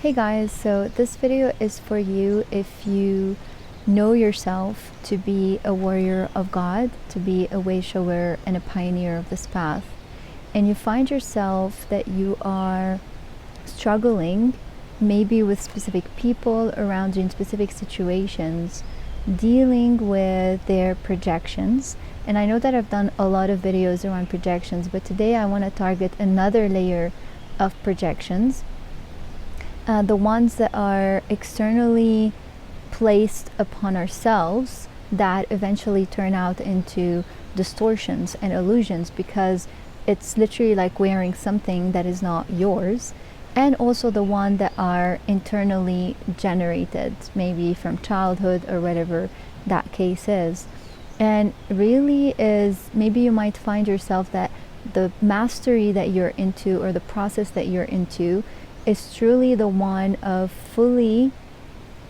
Hey guys, so this video is for you if you know yourself to be a warrior of God, to be a way shower and a pioneer of this path, and you find yourself that you are struggling maybe with specific people around you in specific situations, dealing with their projections. And I know that I've done a lot of videos around projections, but today I want to target another layer of projections. The ones that are externally placed upon ourselves that eventually turn out into distortions and illusions, because it's literally like wearing something that is not yours. And also the one that are internally generated, maybe from childhood or whatever that case is. And really is, maybe you might find yourself that the mastery that you're into, or the process that you're into, is truly the one of fully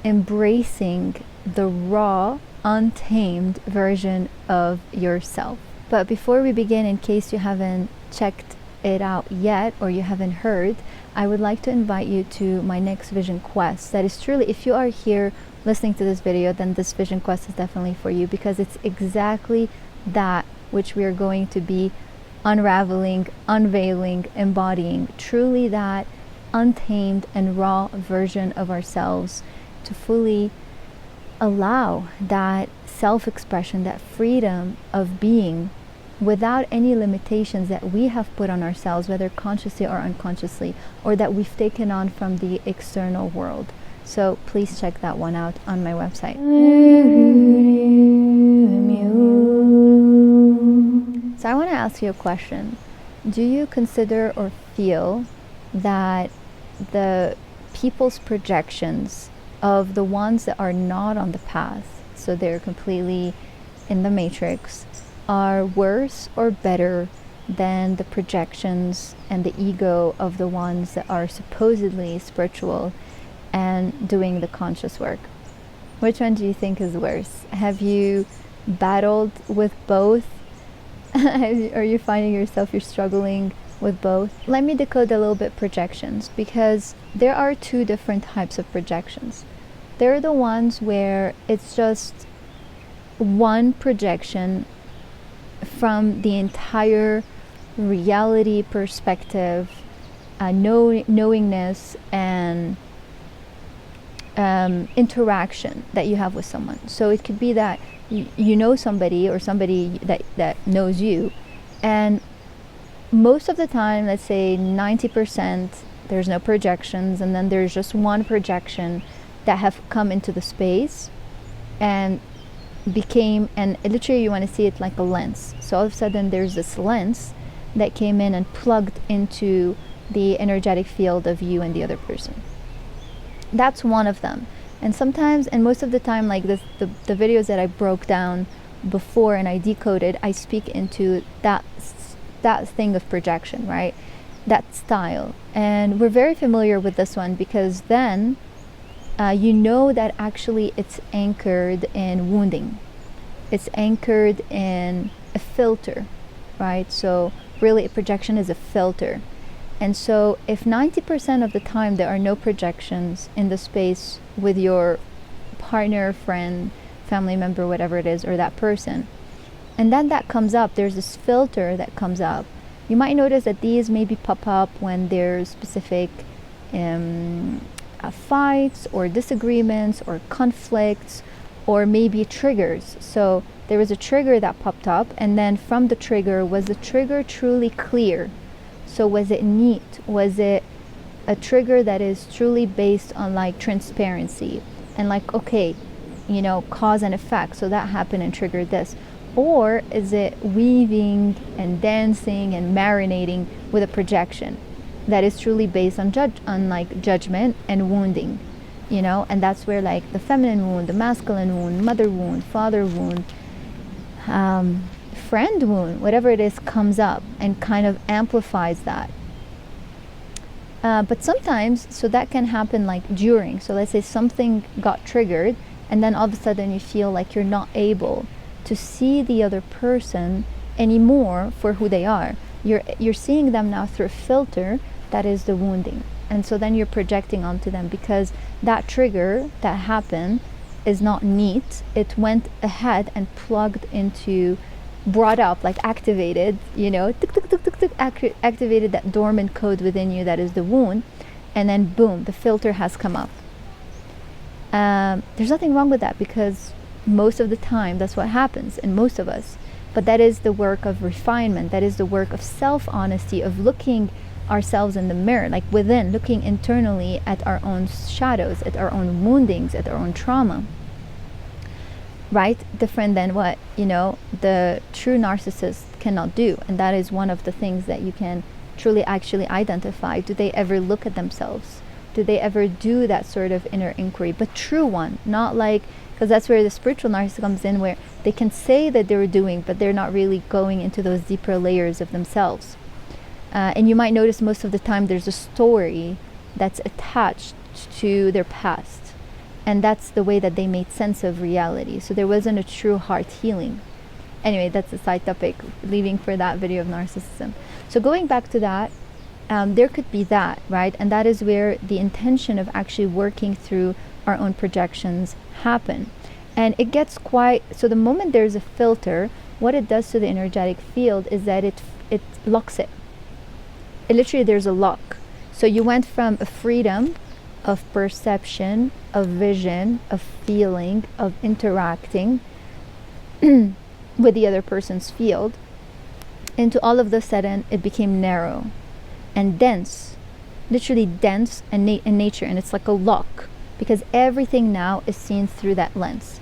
embracing the raw, untamed version of yourself. But before we begin, in case you haven't checked it out yet or you haven't heard, I would like to invite you to my next vision quest. That is truly, if you are here listening to this video, then this vision quest is definitely for you, because it's exactly that which we are going to be unraveling, unveiling, embodying, truly that untamed and raw version of ourselves, to fully allow that self-expression, that freedom of being without any limitations that we have put on ourselves, whether consciously or unconsciously, or that we've taken on from the external world. So please check that one out on my website. So I want to ask you a question. Do you consider or feel that the people's projections of the ones that are not on the path, so they're completely in the matrix, are worse or better than the projections and the ego of the ones that are supposedly spiritual and doing the conscious work? Which one do you think is worse? Have you battled with both? Are you finding yourself you're struggling with both? Let me decode a little bit projections, because there are two different types of projections. There are the ones where it's just one projection from the entire reality perspective, knowingness and interaction that you have with someone. So it could be that you know somebody, or somebody that knows you, and most of the time, let's say 90%, there's no projections, and then there's just one projection that have come into the space and became, and literally you want to see it like a lens. So all of a sudden there's this lens that came in and plugged into the energetic field of you and the other person. That's one of them. And sometimes, and most of the time, like this, the videos that I broke down before and I decoded, I speak into that thing of projection, right? That style. And we're very familiar with this one, because then you know that actually it's anchored in wounding. It's anchored in a filter, right? So really a projection is a filter. And so if 90% of the time there are no projections in the space with your partner, friend, family member, whatever it is, or that person, and then that comes up, there's this filter that comes up. You might notice that these maybe pop up when there's specific fights or disagreements or conflicts, or maybe triggers. So there was a trigger that popped up, and then from the trigger, was the trigger truly clear? So was it neat? Was it a trigger that is truly based on like transparency and like, okay, you know, cause and effect, so that happened and triggered this? Or is it weaving and dancing and marinating with a projection that is truly based on judgment and wounding, you know? And that's where like the feminine wound, the masculine wound, mother wound, father wound, friend wound, whatever it is, comes up and kind of amplifies that. But sometimes, so that can happen like during, so let's say something got triggered, and then all of a sudden you feel like you're not able to see the other person anymore for who they are. You're seeing them now through a filter that is the wounding. And so then you're projecting onto them, because that trigger that happened is not neat. It went ahead and plugged into, brought up, like activated, you know, tick, tick, tick, tick, tick, activated that dormant code within you that is the wound. And then boom, the filter has come up. There's nothing wrong with that, because most of the time that's what happens in most of us. But that is the work of refinement. That is the work of self-honesty, of looking ourselves in the mirror, like within, looking internally at our own shadows, at our own woundings, at our own trauma. Right? Different than what, you know, the true narcissist cannot do. And that is one of the things that you can truly actually identify. Do they ever look at themselves? Do they ever do that sort of inner inquiry? But true one, not like, because that's where the spiritual narcissist comes in, where they can say that they're doing, but they're not really going into those deeper layers of themselves. And you might notice most of the time there's a story that's attached to their past. And that's the way that they made sense of reality. So there wasn't a true heart healing. Anyway, that's a side topic, leaving for that video of narcissism. So going back to that, there could be that, right? And that is where the intention of actually working through our own projections happen. And it gets quite, so the moment there's a filter, what it does to the energetic field is that it locks it. Literally, there's a lock. So you went from a freedom of perception, of vision, of feeling, of interacting with the other person's field, into all of the sudden it became narrow and dense, literally dense and in nature. And it's like a lock, because everything now is seen through that lens.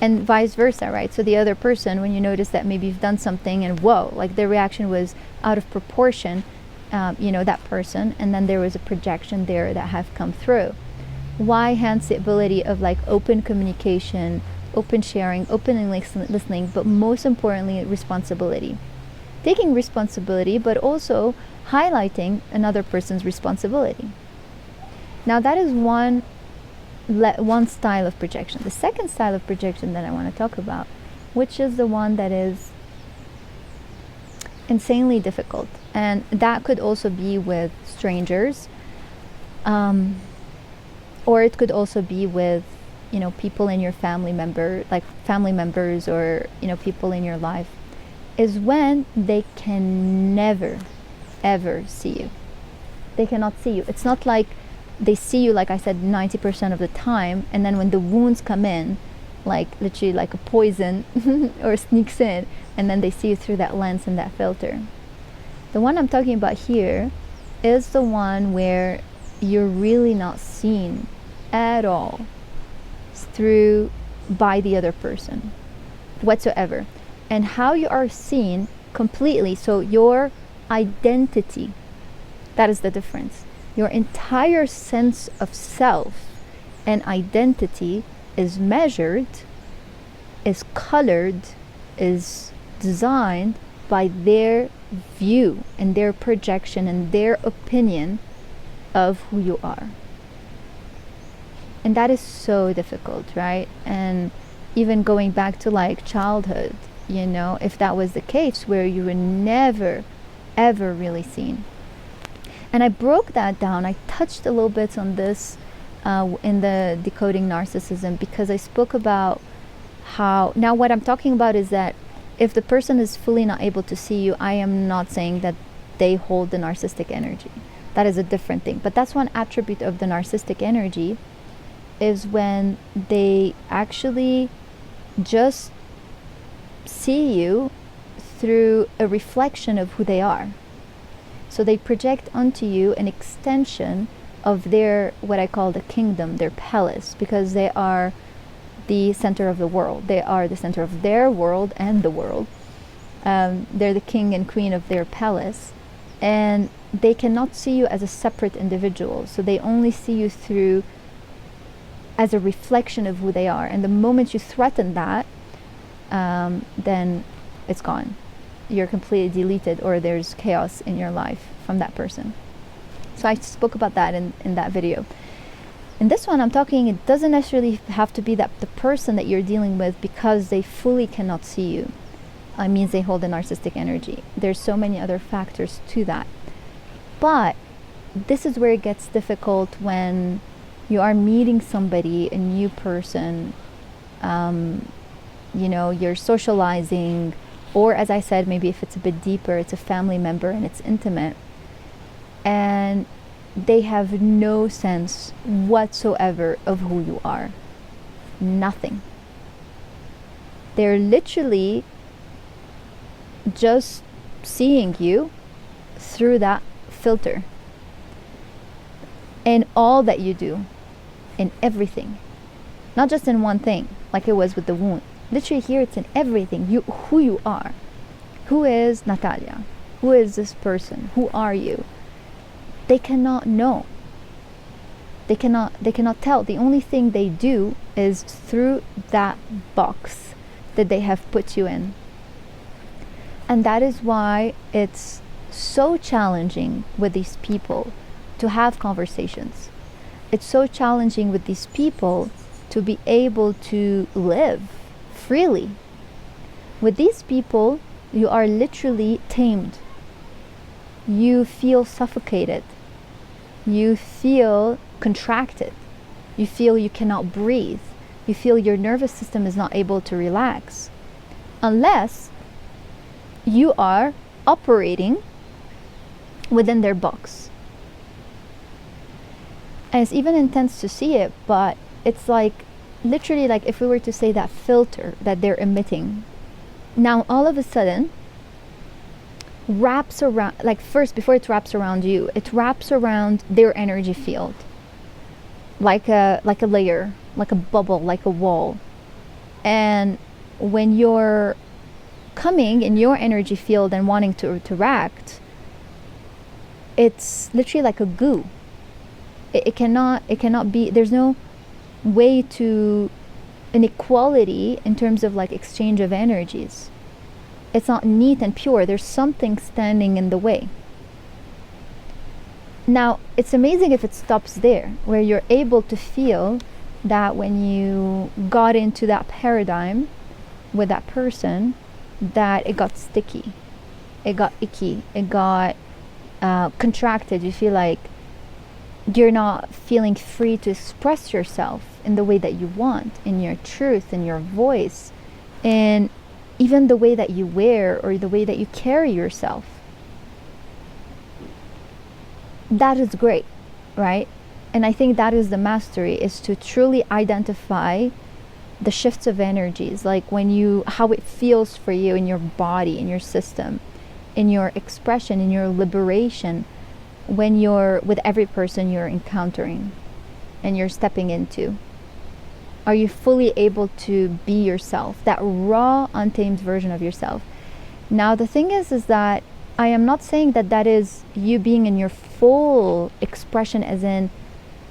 And vice versa, right? So the other person, when you notice that maybe you've done something and whoa, like their reaction was out of proportion, you know, that person, and then there was a projection there that have come through. Why? Hence the ability of like open communication, open sharing, open listening, but most importantly, responsibility. Taking responsibility, but also highlighting another person's responsibility. Now that is one style of projection. The second style of projection that I want to talk about, which is the one that is insanely difficult, and that could also be with strangers, or it could also be with, you know, people in your family members, or, you know, people in your life, is when they can never ever see you. They cannot see you. It's not like they see you, like I said, 90% of the time, and then when the wounds come in, like literally like a poison or sneaks in, and then they see you through that lens and that filter. The one I'm talking about here is the one where you're really not seen at all by the other person whatsoever. And how you are seen completely, so your identity, that is the difference. Your entire sense of self and identity is measured, is colored, is designed by their view and their projection and their opinion of who you are. And that is so difficult, right? And even going back to like childhood, you know, if that was the case where you were never ever really seen. And I broke that down. I touched a little bit on this in the Decoding Narcissism, because I spoke about how, now what I'm talking about is that if the person is fully not able to see you, I am not saying that they hold the narcissistic energy. That is a different thing. But that's one attribute of the narcissistic energy, is when they actually just see you through a reflection of who they are. So they project onto you an extension of their, what I call the kingdom, their palace, because they are the center of the world. They are the center of their world and the world. They're the king and queen of their palace, and they cannot see you as a separate individual. So they only see you through as a reflection of who they are. And the moment you threaten that, then it's gone. You're completely deleted, or there's chaos in your life from that person. So I spoke about that in that video. In this one, I'm talking, it doesn't necessarily have to be that the person that you're dealing with, because they fully cannot see you, means they hold a narcissistic energy. There's so many other factors to that. But this is where it gets difficult when you are meeting somebody, a new person, you know, you're socializing, or as I said, maybe if it's a bit deeper, it's a family member and it's intimate, and they have no sense whatsoever of who you are. Nothing. They're literally just seeing you through that filter, in all that you do, in everything, not just in one thing like it was with the wound. Literally here it's in everything. Who you are. Who is Natalia? Who is this person? Who are you? They cannot know. They cannot tell. The only thing they do is through that box that they have put you in. And that is why it's so challenging with these people to have conversations. It's so challenging with these people to be able to live freely. With these people, you are literally tamed. You feel suffocated. You feel contracted. You feel you cannot breathe. You feel your nervous system is not able to relax unless you are operating within their box. And it's even intense to see it, but it's like literally like if we were to say that filter that they're emitting, now all of a sudden wraps around, like first before it wraps around you, it wraps around their energy field like a layer, like a bubble, like a wall. And when you're coming in your energy field and wanting to interact, it's literally like a goo. It cannot be, there's no way to an equality in terms of like exchange of energies. It's not neat and pure. There's something standing in the way. Now, it's amazing if it stops there, where you're able to feel that when you got into that paradigm with that person, that it got sticky, it got icky, it got contracted. You feel like you're not feeling free to express yourself in the way that you want, in your truth, in your voice, in even the way that you wear or the way that you carry yourself. That is great, right? And I think that is the mastery, is to truly identify the shifts of energies, like how it feels for you in your body, in your system, in your expression, in your liberation, when you're with every person you're encountering and you're stepping into. Are you fully able to be yourself, that raw, untamed version of yourself? Now, the thing is that I am not saying that is you being in your full expression, as in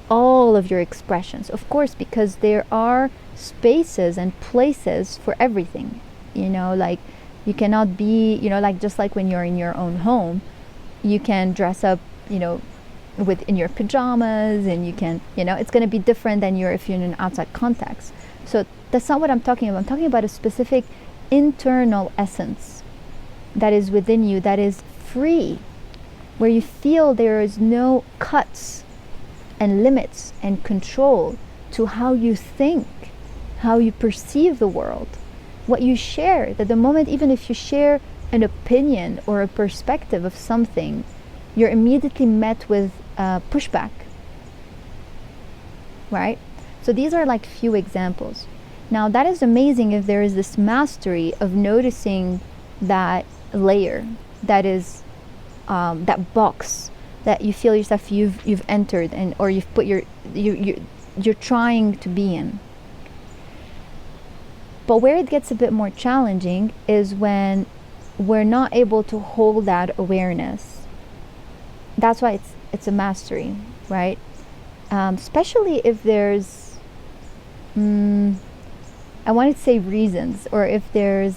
all of your expressions. Of course, because there are spaces and places for everything. You know, like you cannot be, you know, like just like when you're in your own home, you can dress up, you know, in your pajamas, and you can, you know, it's going to be different than if you're in an outside context. So that's not what I'm talking about. I'm talking about a specific internal essence that is within you, that is free, where you feel there is no cuts and limits and control to how you think, how you perceive the world, what you share. That the moment, even if you share an opinion or a perspective of something, you're immediately met with pushback, right? So these are like few examples. Now that is amazing if there is this mastery of noticing that layer, that is that box that you feel yourself you've entered, and or you've put you're trying to be in. But where it gets a bit more challenging is when we're not able to hold that awareness. That's why it's a mastery, right? Especially if there's I wanted to say reasons, or if there's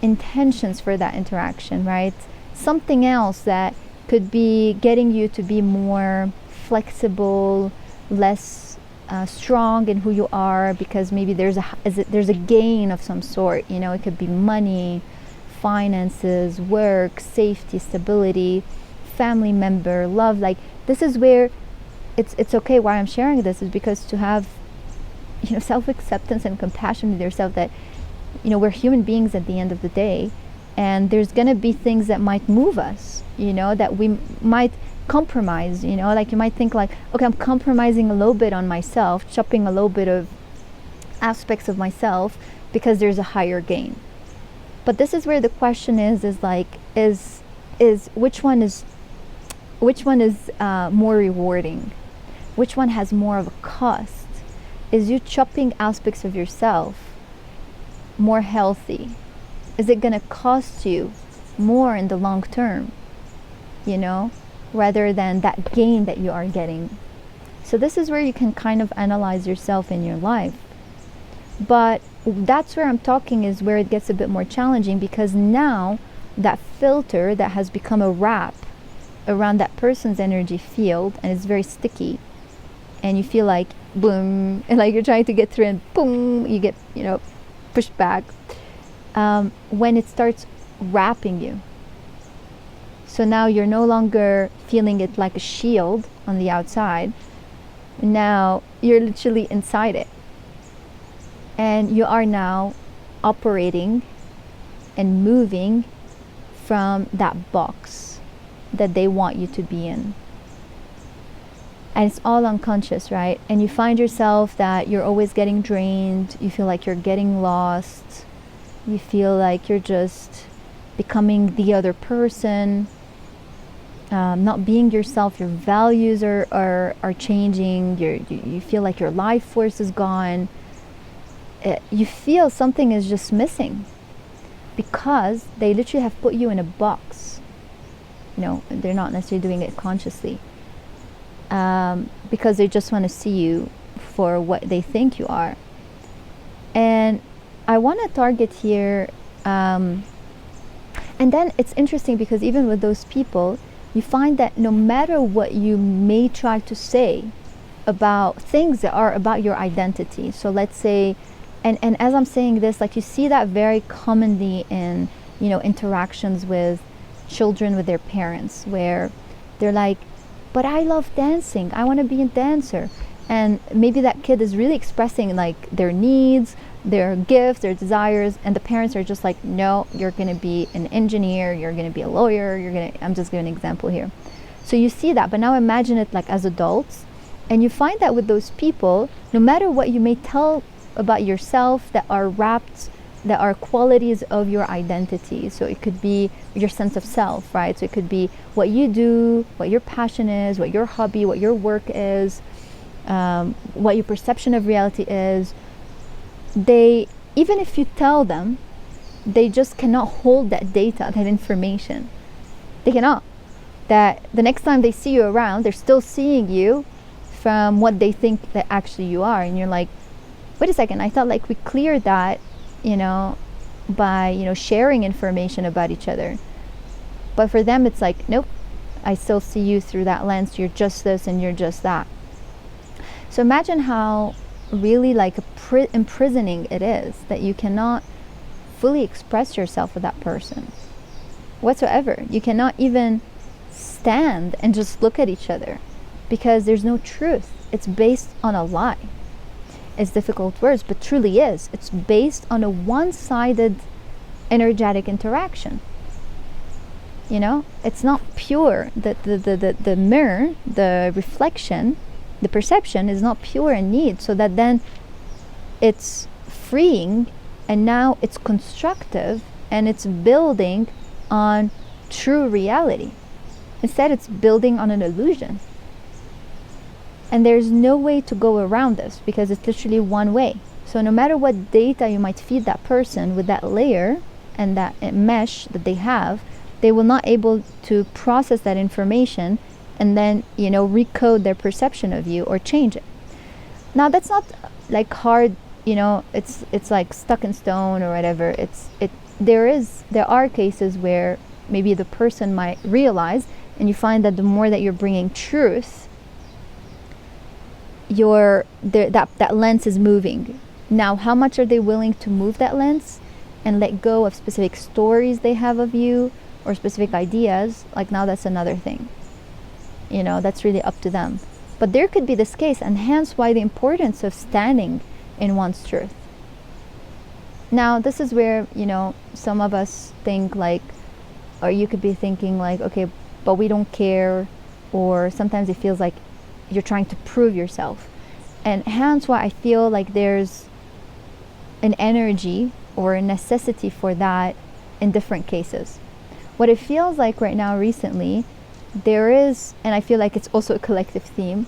intentions for that interaction, right? Something else that could be getting you to be more flexible, less strong in who you are, because maybe there's a gain of some sort. You know, it could be money, finances, work, safety, stability, family member, love. Like, this is where it's okay. Why I'm sharing this is because to have, self-acceptance and compassion with yourself, that, we're human beings at the end of the day, and there's gonna be things that might move us, that we might compromise, like you might think like, okay, I'm compromising a little bit on myself, chopping a little bit of aspects of myself because there's a higher gain. But this is where the question is which one is more rewarding? Which one has more of a cost? Is you chopping aspects of yourself more healthy? Is it going to cost you more in the long term, rather than that gain that you are getting? So this is where you can kind of analyze yourself in your life. But that's where I'm talking is where it gets a bit more challenging, because now that filter that has become a wrap around that person's energy field, and it's very sticky, and you feel like boom, and like you're trying to get through, and boom, you get pushed back when it starts wrapping you. So now you're no longer feeling it like a shield on the outside. Now you're literally inside it, and you are now operating and moving from that box that they want you to be in. And it's all unconscious, right? And you find yourself that you're always getting drained. You feel like you're getting lost. You feel like you're just becoming the other person, not being yourself. Your values are changing. You feel like your life force is gone. You feel something is just missing, because they literally have put you in a box. They're not necessarily doing it consciously, because they just want to see you for what they think you are. And I want to target here, and then it's interesting because even with those people, you find that no matter what you may try to say about things that are about your identity, so let's say, and as I'm saying this, like, you see that very commonly in interactions with children with their parents, where they're like, but I love dancing, I want to be a dancer. And maybe that kid is really expressing like their needs, their gifts, their desires, and the parents are just like, no, you're going to be an engineer, you're going to be a lawyer, I'm just giving an example here. So you see that, but now imagine it like as adults, and you find that with those people, no matter what you may tell about yourself that are wrapped, that are qualities of your identity. So it could be your sense of self, right? So it could be what you do, what your passion is, what your hobby, what your work is, what your perception of reality is. They, even if you tell them, they just cannot hold that data, that information. They cannot. That the next time they see you around, they're still seeing you from what they think that actually you are. And you're like, wait a second, I thought like we cleared that, by, sharing information about each other. But for them, it's like, nope, I still see you through that lens. You're just this and you're just that. So imagine how really like imprisoning it is that you cannot fully express yourself with that person whatsoever. You cannot even stand and just look at each other, because there's no truth. It's based on a lie. It's difficult words, but truly is. It's based on a one-sided energetic interaction. It's not pure. The mirror, the reflection, the perception is not pure in need, so that then it's freeing, and now it's constructive, and it's building on true reality. Instead, it's building on an illusion. And there's no way to go around this, because it's literally one way. So no matter what data you might feed that person with that layer and that mesh that they have, they will not able to process that information and then, recode their perception of you or change it. Now that's not like hard, it's like stuck in stone or whatever. There are cases where maybe the person might realize, and you find that the more that you're bringing truth, that lens is moving. Now, how much are they willing to move that lens and let go of specific stories they have of you, or specific ideas, like now that's another thing. You know, that's really up to them. But there could be this case, and hence why the importance of standing in one's truth. Now, this is where, you know, some of us think like, or you could be thinking like, okay, but we don't care, or sometimes it feels like you're trying to prove yourself. And hence why I feel like there's an energy or a necessity for that in different cases. What it feels like right now recently, there is, and I feel like it's also a collective theme,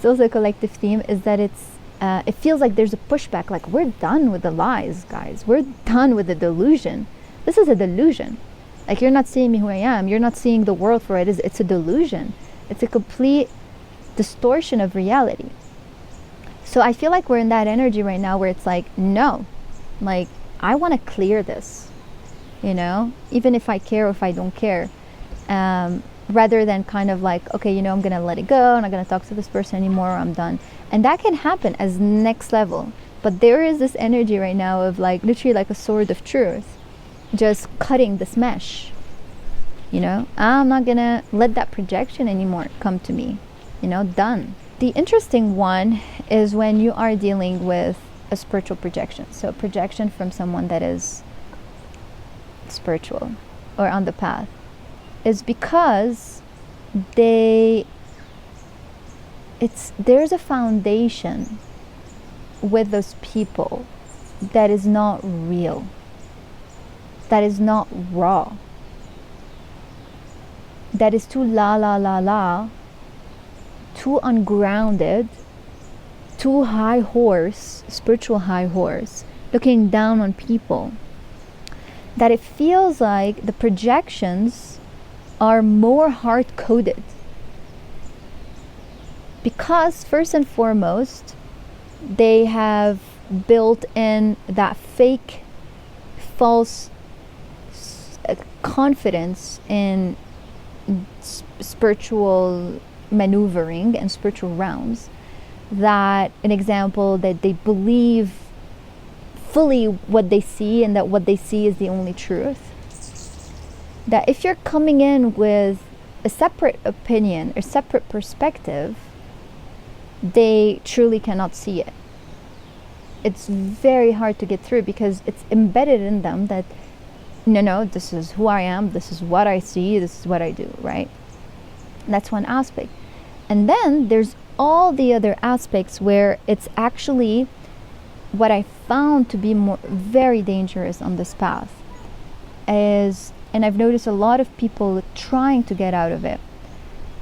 is that it feels like there's a pushback, like we're done with the lies, guys. We're done with the delusion. This is a delusion. Like, you're not seeing me who I am. You're not seeing the world for what it is. It's a delusion. It's a complete distortion of reality. So I feel like we're in that energy right now where it's like, no, like, I want to clear this, you know, even if I care or if I don't care, rather than kind of like, okay, you know, I'm going to let it go. I'm not going to talk to this person anymore. I'm done. And that can happen as next level. But there is this energy right now of like, literally like a sword of truth, just cutting this mesh. You know, I'm not going to let that projection anymore come to me. You know, done. The interesting one is when you are dealing with a spiritual projection. So projection from someone that is spiritual or on the path, is because there's a foundation with those people that is not real, that is not raw, that is too la, too ungrounded, too high horse, spiritual high horse, looking down on people, that it feels like the projections are more hard-coded. Because first and foremost, they have built in that fake, false confidence in spiritual maneuvering and spiritual realms, that an example that they believe fully what they see, and that what they see is the only truth. That if you're coming in with a separate opinion or separate perspective, they truly cannot see it. It's very hard to get through because it's embedded in them that no, this is who I am, this is what I see, this is what I do, right? That's one aspect. And then there's all the other aspects where it's actually what I found to be very dangerous on this path is, and I've noticed a lot of people trying to get out of it,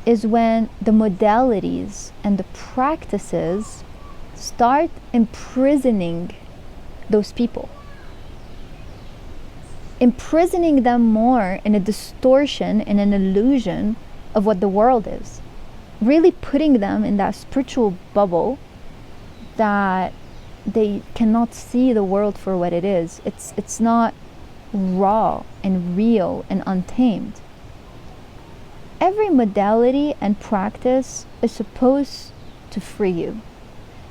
is when the modalities and the practices start imprisoning those people, imprisoning them more in a distortion and an illusion of what the world is, really putting them in that spiritual bubble that they cannot see the world for what it is. It's not raw and real and untamed. Every modality and practice is supposed to free you.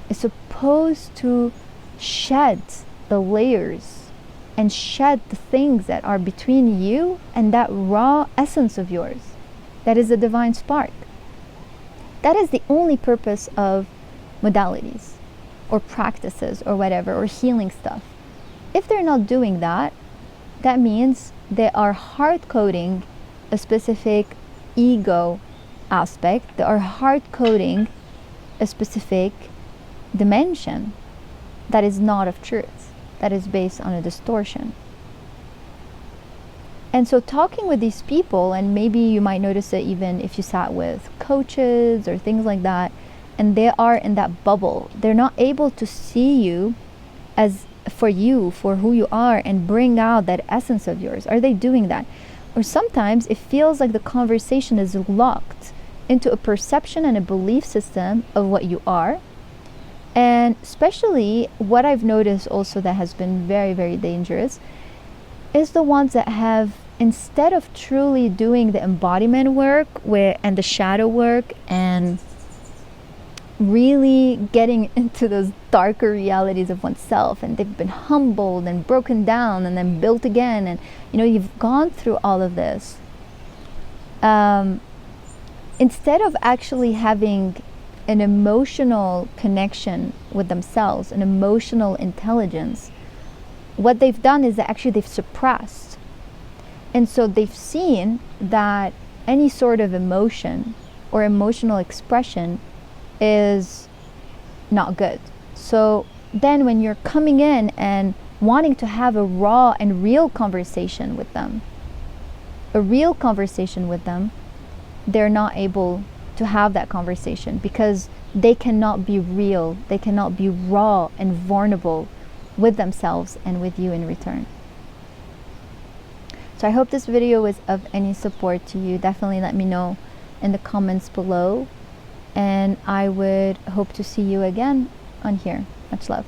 It's supposed to shed the layers and shed the things that are between you and that raw essence of yours. That is the divine spark. That is the only purpose of modalities or practices or whatever, or healing stuff. If they're not doing that, that means they are hard coding a specific ego aspect. They are hard coding a specific dimension that is not of truth, that is based on a distortion. And so talking with these people, and maybe you might notice it even if you sat with coaches or things like that, and they are in that bubble, they're not able to see you as for who you are and bring out that essence of yours. Are they doing that? Or sometimes it feels like the conversation is locked into a perception and a belief system of what you are. And especially what I've noticed also that has been very, very dangerous is the ones that have, instead of truly doing the embodiment work and the shadow work and really getting into those darker realities of oneself, and they've been humbled and broken down and then built again, and you've gone through all of this, instead of actually having an emotional connection with themselves, an emotional intelligence, what they've done is that actually they've suppressed. And so they've seen that any sort of emotion or emotional expression is not good. So then when you're coming in and wanting to have a raw and real conversation with them, they're not able to have that conversation because they cannot be real, they cannot be raw and vulnerable with themselves and with you in return. So I hope this video was of any support to you. Definitely let me know in the comments below, and I would hope to see you again on here. Much love.